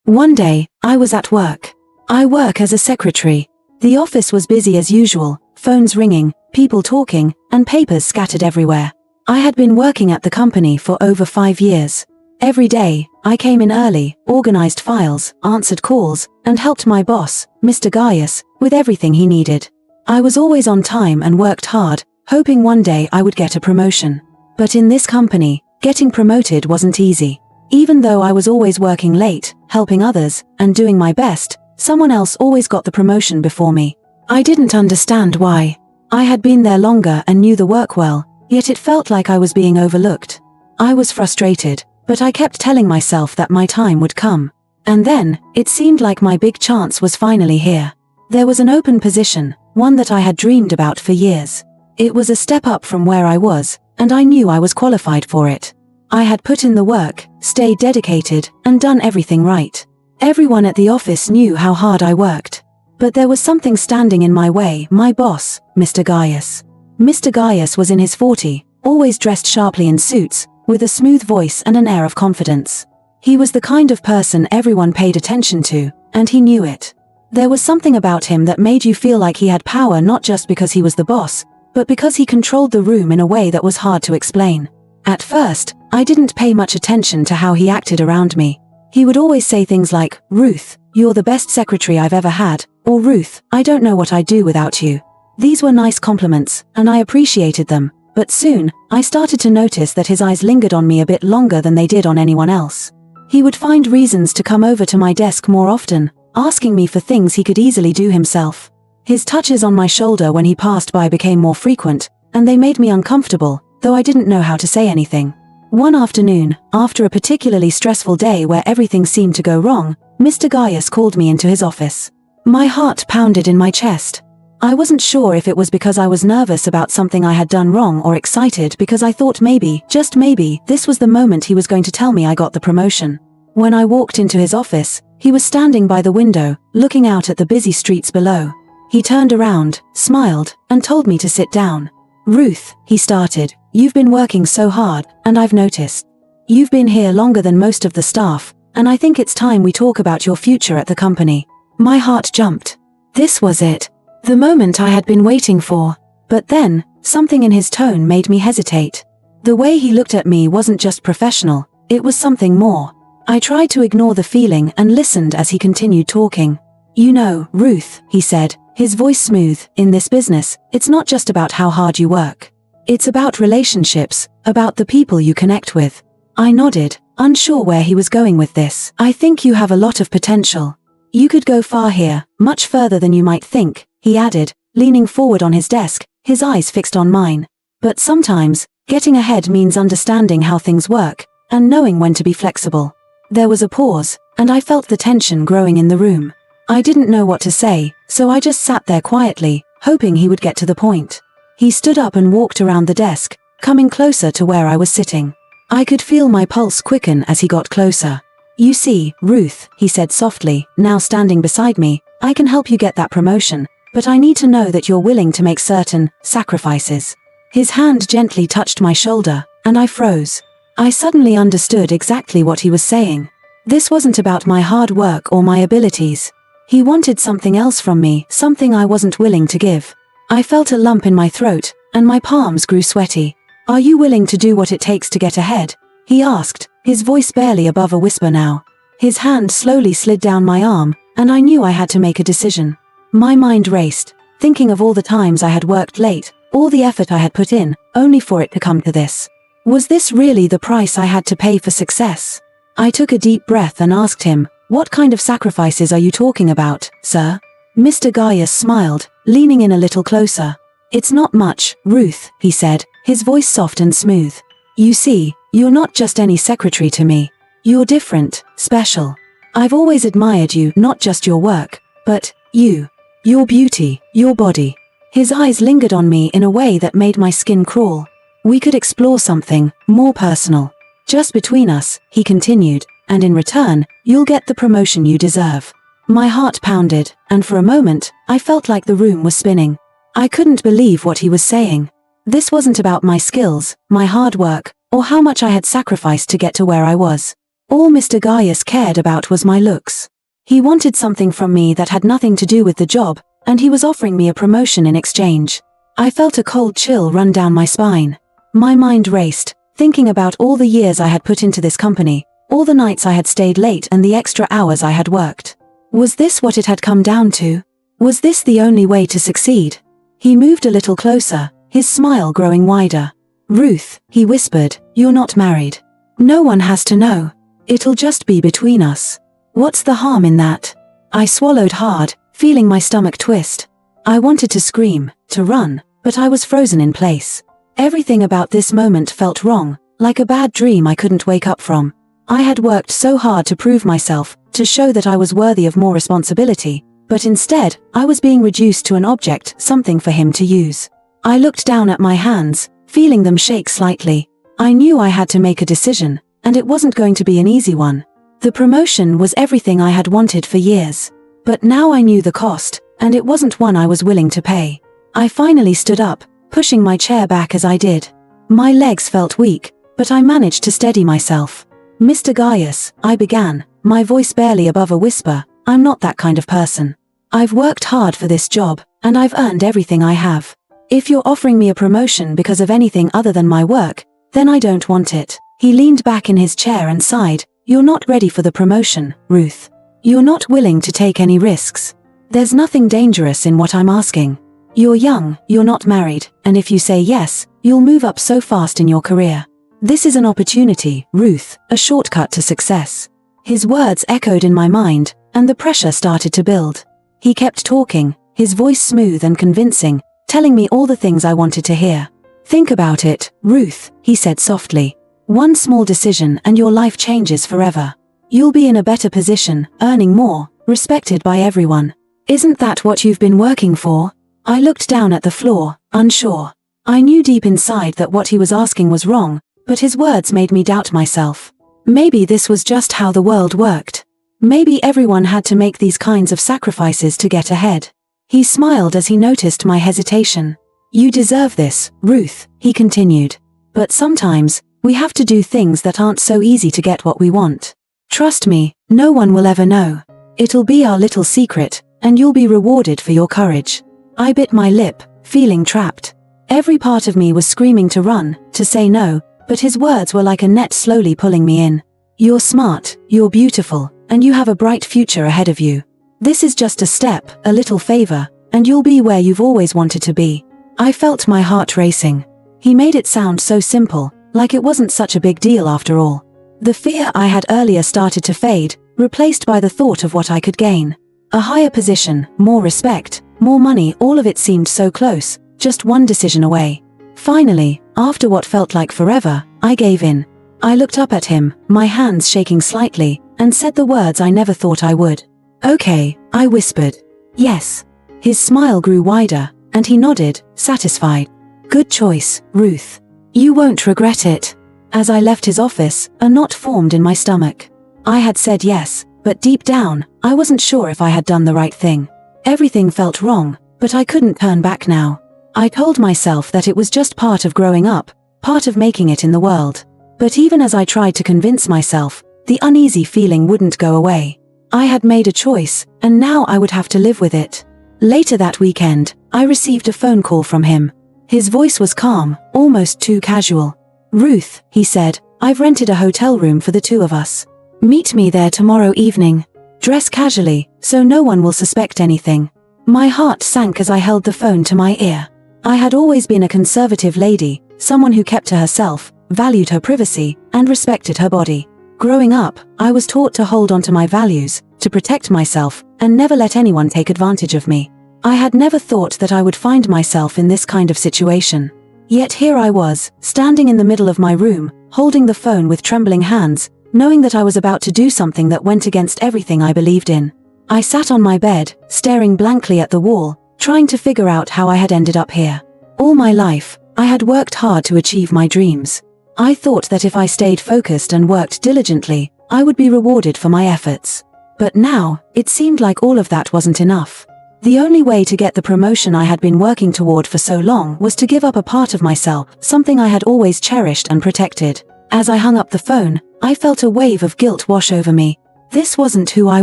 One day, I was at work. I work as a secretary. The office was busy as usual, phones ringing, people talking, and papers scattered everywhere. I had been working at the company for over 5 years. Every day, I came in early, organized files, answered calls, and helped my boss, Mr. Gaius, with everything he needed. I was always on time and worked hard, hoping one day I would get a promotion. But in this company, getting promoted wasn't easy. Even though I was always working late, helping others, and doing my best, someone else always got the promotion before me. I didn't understand why. I had been there longer and knew the work well, yet it felt like I was being overlooked. I was frustrated, but I kept telling myself that my time would come. And then, it seemed like my big chance was finally here. There was an open position, one that I had dreamed about for years. It was a step up from where I was, and I knew I was qualified for it. I had put in the work, stayed dedicated, and done everything right. Everyone at the office knew how hard I worked. But there was something standing in my way, my boss, Mr. Gaius. Mr. Gaius was in his 40s, always dressed sharply in suits, with a smooth voice and an air of confidence. He was the kind of person everyone paid attention to, and he knew it. There was something about him that made you feel like he had power, not just because he was the boss, but because he controlled the room in a way that was hard to explain. At first, I didn't pay much attention to how he acted around me. He would always say things like, "Ruth, you're the best secretary I've ever had," or "Ruth, I don't know what I'd do without you." These were nice compliments, and I appreciated them, but soon, I started to notice that his eyes lingered on me a bit longer than they did on anyone else. He would find reasons to come over to my desk more often, asking me for things he could easily do himself. His touches on my shoulder when he passed by became more frequent, and they made me uncomfortable, though I didn't know how to say anything. One afternoon, after a particularly stressful day where everything seemed to go wrong, Mr. Gaius called me into his office. My heart pounded in my chest. I wasn't sure if it was because I was nervous about something I had done wrong or excited because I thought maybe, just maybe, this was the moment he was going to tell me I got the promotion. When I walked into his office, he was standing by the window, looking out at the busy streets below. He turned around, smiled, and told me to sit down. "Ruth," he started, "you've been working so hard, and I've noticed. You've been here longer than most of the staff, and I think it's time we talk about your future at the company." My heart jumped. This was it. The moment I had been waiting for. But then, something in his tone made me hesitate. The way he looked at me wasn't just professional, it was something more. I tried to ignore the feeling and listened as he continued talking. "You know, Ruth," he said, his voice smooth, "in this business, it's not just about how hard you work. It's about relationships, about the people you connect with." I nodded, unsure where he was going with this. "I think you have a lot of potential. You could go far here, much further than you might think," he added, leaning forward on his desk, his eyes fixed on mine. "But sometimes, getting ahead means understanding how things work, and knowing when to be flexible." There was a pause, and I felt the tension growing in the room. I didn't know what to say, so I just sat there quietly, hoping he would get to the point. He stood up and walked around the desk, coming closer to where I was sitting. I could feel my pulse quicken as he got closer. "You see, Ruth," he said softly, now standing beside me, "I can help you get that promotion, but I need to know that you're willing to make certain sacrifices." His hand gently touched my shoulder, and I froze. I suddenly understood exactly what he was saying. This wasn't about my hard work or my abilities. He wanted something else from me, something I wasn't willing to give. I felt a lump in my throat, and my palms grew sweaty. "Are you willing to do what it takes to get ahead?" he asked, his voice barely above a whisper now. His hand slowly slid down my arm, and I knew I had to make a decision. My mind raced, thinking of all the times I had worked late, all the effort I had put in, only for it to come to this. Was this really the price I had to pay for success? I took a deep breath and asked him, "What kind of sacrifices are you talking about, sir?" Mr. Gaius smiled, leaning in a little closer. "It's not much, Ruth," he said, his voice soft and smooth. "You see, you're not just any secretary to me. You're different, special. I've always admired you, not just your work, but you. Your beauty, your body." His eyes lingered on me in a way that made my skin crawl. "We could explore something more personal. Just between us," he continued, "and in return, you'll get the promotion you deserve." My heart pounded, and for a moment, I felt like the room was spinning. I couldn't believe what he was saying. This wasn't about my skills, my hard work, or how much I had sacrificed to get to where I was. All Mr. Gaius cared about was my looks. He wanted something from me that had nothing to do with the job, and he was offering me a promotion in exchange. I felt a cold chill run down my spine. My mind raced, thinking about all the years I had put into this company, all the nights I had stayed late and the extra hours I had worked. Was this what it had come down to? Was this the only way to succeed? He moved a little closer, his smile growing wider. "Ruth," he whispered, "you're not married. No one has to know. It'll just be between us. What's the harm in that?" I swallowed hard, feeling my stomach twist. I wanted to scream, to run, but I was frozen in place. Everything about this moment felt wrong, like a bad dream I couldn't wake up from. I had worked so hard to prove myself, to show that I was worthy of more responsibility, but instead, I was being reduced to an object, something for him to use. I looked down at my hands, feeling them shake slightly. I knew I had to make a decision, and it wasn't going to be an easy one. The promotion was everything I had wanted for years. But now I knew the cost, and it wasn't one I was willing to pay. I finally stood up, pushing my chair back as I did. My legs felt weak, but I managed to steady myself. "Mr. Gaius," I began, my voice barely above a whisper, "I'm not that kind of person. I've worked hard for this job, and I've earned everything I have. If you're offering me a promotion because of anything other than my work, then I don't want it." He leaned back in his chair and sighed. "You're not ready for the promotion, Ruth. You're not willing to take any risks. There's nothing dangerous in what I'm asking. You're young, you're not married, and if you say yes, you'll move up so fast in your career. This is an opportunity, Ruth, a shortcut to success." His words echoed in my mind, and the pressure started to build. He kept talking, his voice smooth and convincing, telling me all the things I wanted to hear. "Think about it, Ruth," he said softly. "One small decision and your life changes forever. You'll be in a better position, earning more, respected by everyone. Isn't that what you've been working for?" I looked down at the floor, unsure. I knew deep inside that what he was asking was wrong, but his words made me doubt myself. Maybe this was just how the world worked. Maybe everyone had to make these kinds of sacrifices to get ahead. He smiled as he noticed my hesitation. "You deserve this, Ruth," he continued. "But sometimes, we have to do things that aren't so easy to get what we want. Trust me, no one will ever know. It'll be our little secret, and you'll be rewarded for your courage." I bit my lip, feeling trapped. Every part of me was screaming to run, to say no, but his words were like a net slowly pulling me in. "You're smart, you're beautiful, and you have a bright future ahead of you. This is just a step, a little favor, and you'll be where you've always wanted to be." I felt my heart racing. He made it sound so simple, like it wasn't such a big deal after all. The fear I had earlier started to fade, replaced by the thought of what I could gain. A higher position, more respect, more money, all of it seemed so close, just one decision away. Finally, after what felt like forever, I gave in. I looked up at him, my hands shaking slightly, and said the words I never thought I would. "Okay," I whispered. "Yes." His smile grew wider, and he nodded, satisfied. "Good choice, Ruth. You won't regret it." As I left his office, a knot formed in my stomach. I had said yes, but deep down, I wasn't sure if I had done the right thing. Everything felt wrong, but I couldn't turn back now. I told myself that it was just part of growing up, part of making it in the world. But even as I tried to convince myself, the uneasy feeling wouldn't go away. I had made a choice, and now I would have to live with it. Later that weekend, I received a phone call from him. His voice was calm, almost too casual. "Ruth," he said, "I've rented a hotel room for the two of us. Meet me there tomorrow evening. Dress casually, so no one will suspect anything." My heart sank as I held the phone to my ear. I had always been a conservative lady, someone who kept to herself, valued her privacy, and respected her body. Growing up, I was taught to hold on to my values, to protect myself, and never let anyone take advantage of me. I had never thought that I would find myself in this kind of situation. Yet here I was, standing in the middle of my room, holding the phone with trembling hands, knowing that I was about to do something that went against everything I believed in. I sat on my bed, staring blankly at the wall, trying to figure out how I had ended up here. All my life, I had worked hard to achieve my dreams. I thought that if I stayed focused and worked diligently, I would be rewarded for my efforts. But now, it seemed like all of that wasn't enough. The only way to get the promotion I had been working toward for so long was to give up a part of myself, something I had always cherished and protected. As I hung up the phone, I felt a wave of guilt wash over me. This wasn't who I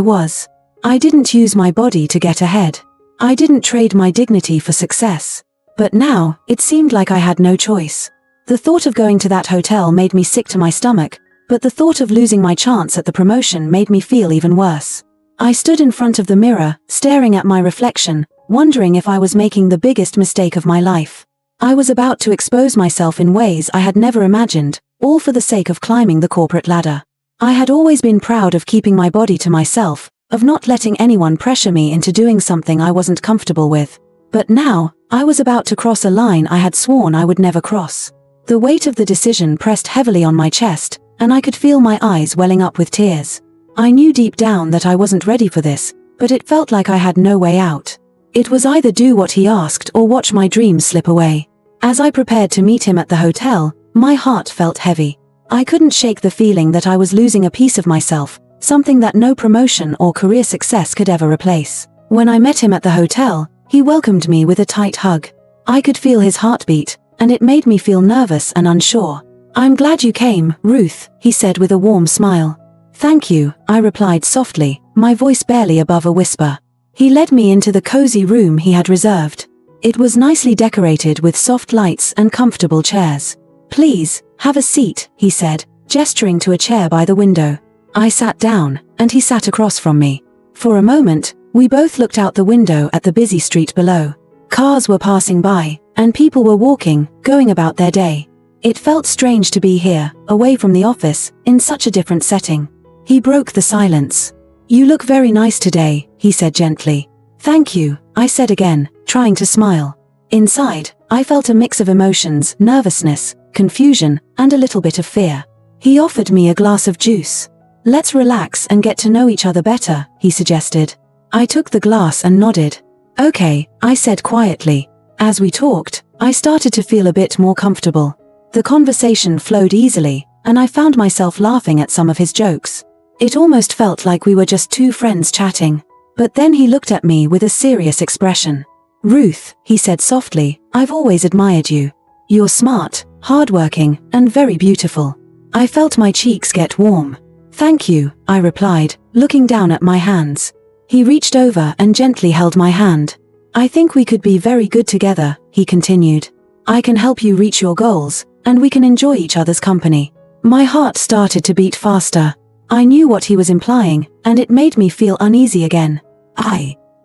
was. I didn't use my body to get ahead. I didn't trade my dignity for success. But now, it seemed like I had no choice. The thought of going to that hotel made me sick to my stomach, but the thought of losing my chance at the promotion made me feel even worse. I stood in front of the mirror, staring at my reflection, wondering if I was making the biggest mistake of my life. I was about to expose myself in ways I had never imagined, all for the sake of climbing the corporate ladder. I had always been proud of keeping my body to myself, of not letting anyone pressure me into doing something I wasn't comfortable with. But now, I was about to cross a line I had sworn I would never cross. The weight of the decision pressed heavily on my chest, and I could feel my eyes welling up with tears. I knew deep down that I wasn't ready for this, but it felt like I had no way out. It was either do what he asked or watch my dreams slip away. As I prepared to meet him at the hotel, my heart felt heavy. I couldn't shake the feeling that I was losing a piece of myself, something that no promotion or career success could ever replace. When I met him at the hotel, he welcomed me with a tight hug. I could feel his heartbeat, and it made me feel nervous and unsure. "I'm glad you came, Ruth," he said with a warm smile. "Thank you," I replied softly, my voice barely above a whisper. He led me into the cozy room he had reserved. It was nicely decorated with soft lights and comfortable chairs. "Please, have a seat," he said, gesturing to a chair by the window. I sat down, and he sat across from me. For a moment, we both looked out the window at the busy street below. Cars were passing by, and people were walking, going about their day. It felt strange to be here, away from the office, in such a different setting. He broke the silence. "You look very nice today," he said gently. "Thank you," I said again, trying to smile. Inside, I felt a mix of emotions, nervousness, confusion, and a little bit of fear. He offered me a glass of juice. "Let's relax and get to know each other better," he suggested. I took the glass and nodded. "Okay," I said quietly. As we talked, I started to feel a bit more comfortable. The conversation flowed easily, and I found myself laughing at some of his jokes. It almost felt like we were just two friends chatting. But then he looked at me with a serious expression. "Ruth," he said softly, "I've always admired you. You're smart, hardworking, and very beautiful." I felt my cheeks get warm. "Thank you," I replied, looking down at my hands. He reached over and gently held my hand. "I think we could be very good together," he continued. "I can help you reach your goals, and we can enjoy each other's company." My heart started to beat faster. I knew what he was implying, and it made me feel uneasy again.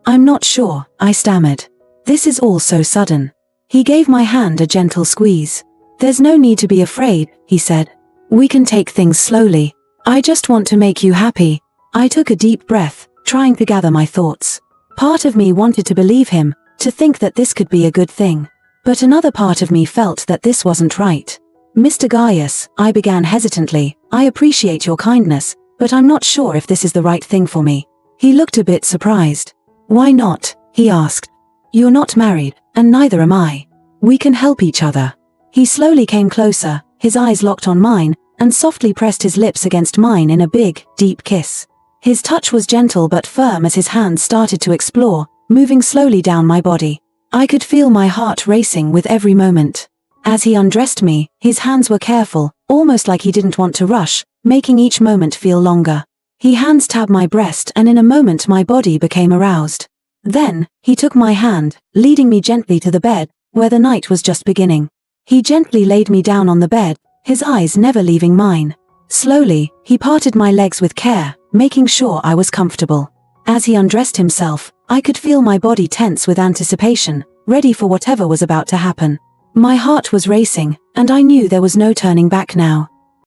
I'm not sure," I stammered. "This is all so sudden." He gave my hand a gentle squeeze. "There's no need to be afraid," he said. "We can take things slowly. I just want to make you happy." I took a deep breath, trying to gather my thoughts. Part of me wanted to believe him, to think that this could be a good thing. But another part of me felt that this wasn't right. "Mr. Gaius," I began hesitantly, "I appreciate your kindness, but I'm not sure if this is the right thing for me." He looked a bit surprised. "Why not?" he asked. "You're not married, and neither am I. We can help each other." He slowly came closer, his eyes locked on mine, and softly pressed his lips against mine in a big, deep kiss. His touch was gentle but firm as his hands started to explore, moving slowly down my body. I could feel my heart racing with every moment. As he undressed me, his hands were careful, almost like he didn't want to rush, making each moment feel longer. He hands tapped my breast, and in a moment my body became aroused. Then, he took my hand, leading me gently to the bed, where the night was just beginning. He gently laid me down on the bed, his eyes never leaving mine. Slowly, he parted my legs with care, making sure I was comfortable. As he undressed himself, I could feel my body tense with anticipation, ready for whatever was about to happen. My heart was racing, and I knew there was no turning back now.